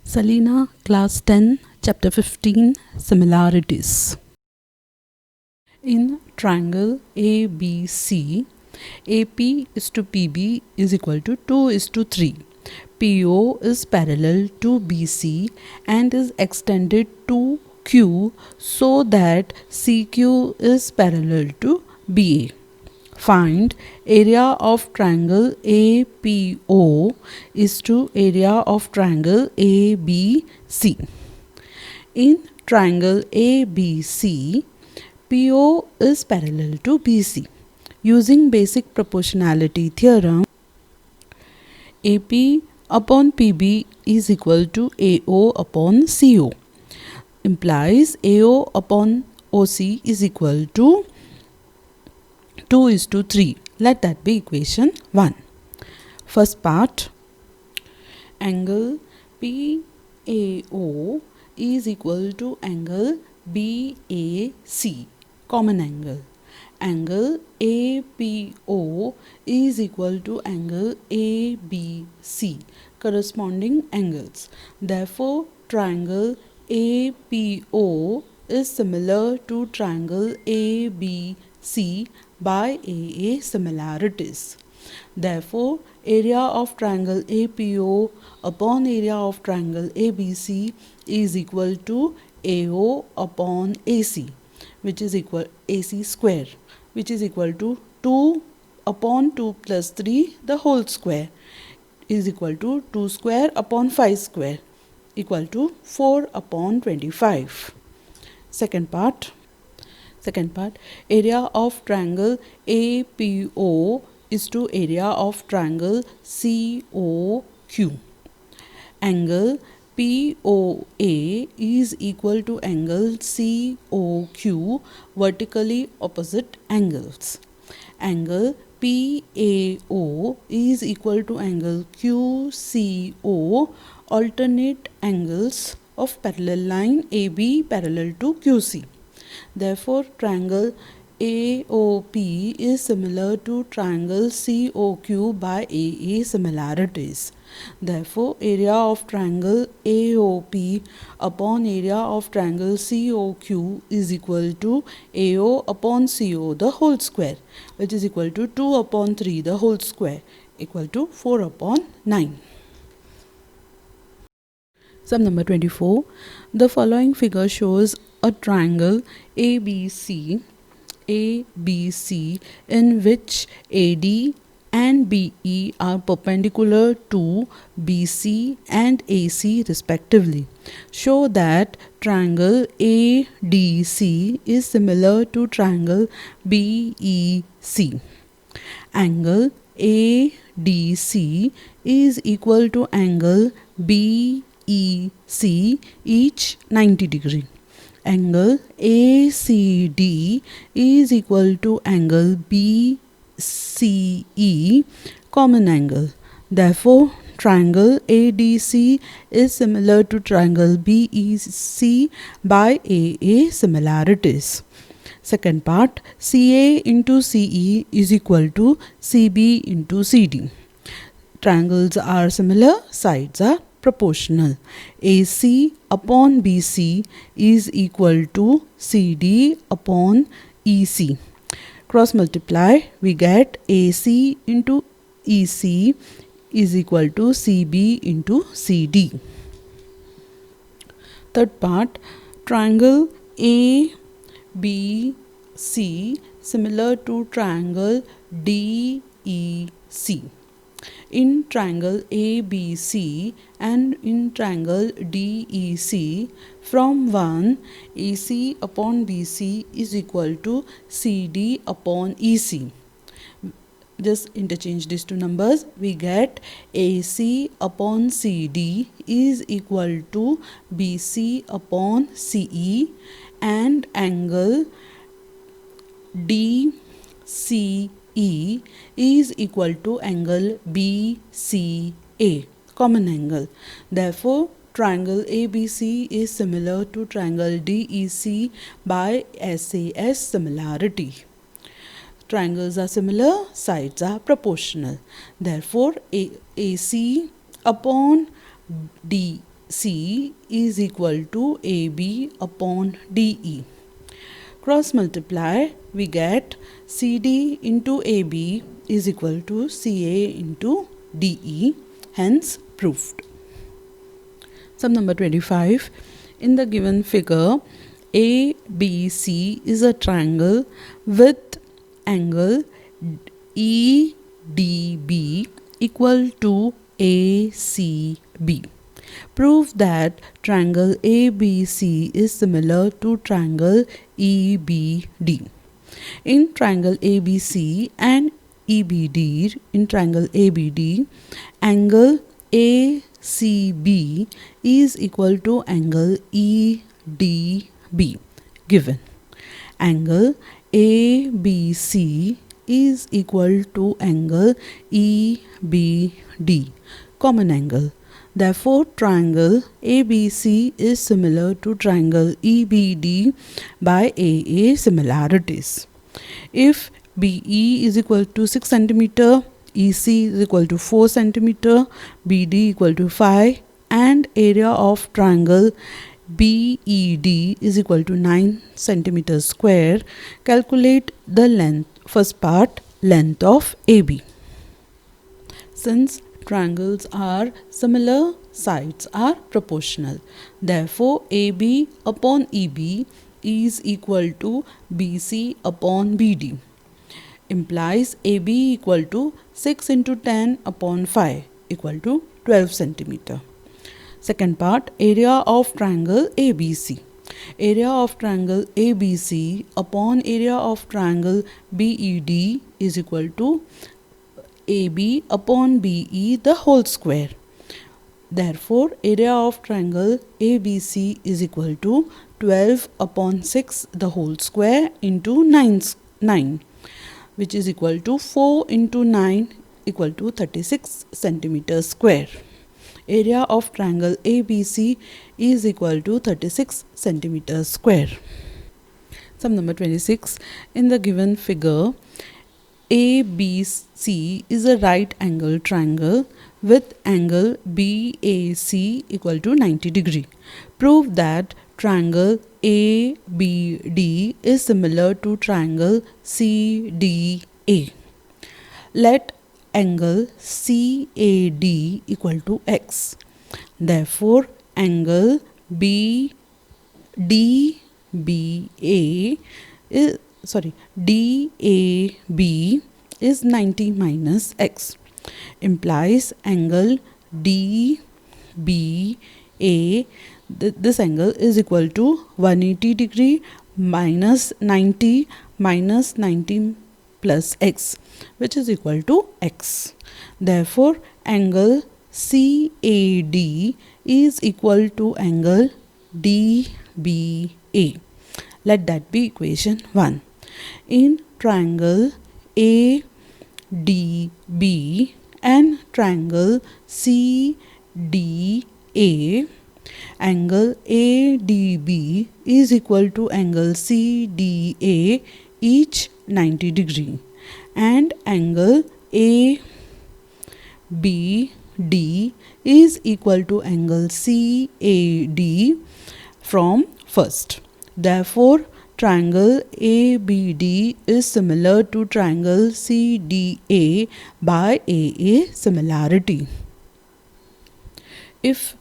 Salina, Class 10, Chapter 15, Similarities. In triangle ABC, AP is to PB is equal to 2 is to 3. PO is parallel to BC and is extended to Q so that CQ is parallel to BA. Find area of triangle APO is to area of triangle ABC. In triangle ABC, PO is parallel to BC. Using basic proportionality theorem, AP upon PB is equal to AO upon CO. Implies AO upon OC is equal to 2 is to 3. Let that be equation 1. First part, angle PAO is equal to angle BAC, common angle. Angle APO is equal to angle ABC, corresponding angles. Therefore, triangle APO is similar to triangle ABC by AA similarities. Therefore, area of triangle APO upon area of triangle ABC is equal to AO upon AC, which is equal AC square, which is equal to 2 upon 2 plus 3 the whole square is equal to 2 square upon 5 square equal to 4 upon 25. Second part, area of triangle APO is to area of triangle COQ. Angle POA is equal to angle COQ, vertically opposite angles. Angle PAO is equal to angle QCO, alternate angles of parallel line AB parallel to QC. Therefore, triangle AOP is similar to triangle COQ by AA similarities. Therefore, area of triangle AOP upon area of triangle COQ is equal to AO upon CO the whole square, which is equal to 2 upon 3 the whole square equal to 4 upon 9. Sum number 24. The following figure shows a triangle ABC in which AD and BE are perpendicular to BC and AC respectively. Show that triangle ADC is similar to triangle BEC. Angle ADC is equal to angle BEC, each 90 degree. Angle ACD is equal to angle BCE, common angle. Therefore, triangle ADC is similar to triangle BEC by AA similarities. Second part, CA into CE is equal to CB into CD. Triangles are similar, sides are proportional. AC upon BC is equal to CD upon EC. Cross multiply, we get AC into EC is equal to CB into CD. Third part, triangle ABC similar to triangle DEC. In triangle ABC and in triangle DEC, from 1, AC upon BC is equal to CD upon EC. Just interchange these two numbers, we get AC upon CD is equal to BC upon CE, and angle DCE is equal to angle BCA, common angle. Therefore, triangle ABC is similar to triangle DEC by SAS similarity. Triangles are similar, sides are proportional. Therefore, AC upon DE BC is equal to AB upon DE. Cross multiply, we get CD into AB is equal to CA into DE, hence proved. Sum number 25. In the given figure, ABC is a triangle with angle EDB equal to ACB. Prove that triangle ABC is similar to triangle EBD. In triangle ABC and EBD, in triangle ABD, angle ACB is equal to angle EDB given. Angle ABC is equal to angle EBD, common angle. Therefore, triangle ABC is similar to triangle EBD by AA similarities. If BE is equal to 6 cm, EC is equal to 4 cm, BD equal to 5, and area of triangle BED is equal to 9 cm square, calculate the length, first part, length of AB. Since triangles are similar, sides are proportional. Therefore, AB upon EB is equal to BC upon BD. Implies AB equal to 6 into 10 upon 5 equal to 12 centimeter. Second part, area of triangle ABC. Area of triangle ABC upon area of triangle BED is equal to AB upon BE the whole square. Therefore, area of triangle ABC is equal to 12 upon 6 the whole square into 9, which is equal to 4 into 9 equal to 36 centimeters square. Area of triangle ABC is equal to 36 centimeters square. Sum number 26. In the given figure, ABC is a right angle triangle with angle BAC equal to 90 degree. Prove that triangle ABD is similar to triangle CDA. Let angle CAD equal to X. Therefore, angle DAB is 90 minus X. Implies angle DBA, this angle is equal to 180 degree minus 90 plus X, which is equal to X. Therefore, angle CAD is equal to angle DBA. Let that be equation 1. In triangle ADB and triangle CDA, angle ADB is equal to angle CDA, each 90 degree, and angle ABD is equal to angle CAD from first. Therefore, triangle ABD is similar to triangle CDA by AA similarity. If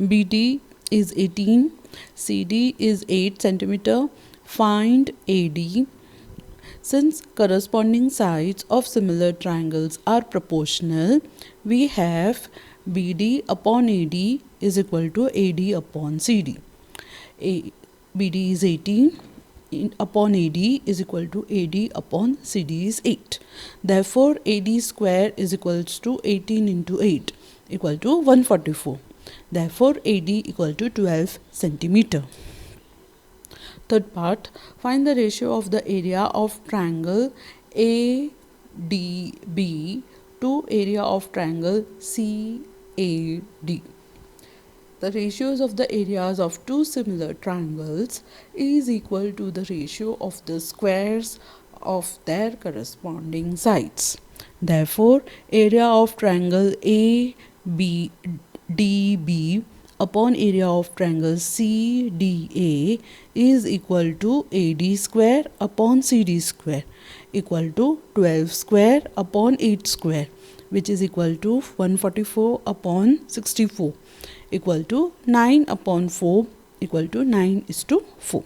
BD is 18, CD is 8 cm, find AD. Since corresponding sides of similar triangles are proportional, we have BD upon AD is equal to AD upon CD. BD is 18 upon AD is equal to AD upon CD is 8. Therefore, AD square is equals to 18 into 8 equal to 144. Therefore, AD equal to 12 centimeter. Third part, find the ratio of the area of triangle ADB to area of triangle CAD. The ratios of the areas of two similar triangles is equal to the ratio of the squares of their corresponding sides. Therefore, area of triangle ABDB upon area of triangle CDA is equal to AD square upon CD square equal to 12 square upon 8 square, which is equal to 144 upon 64 equal to 9 upon 4 equal to 9:4.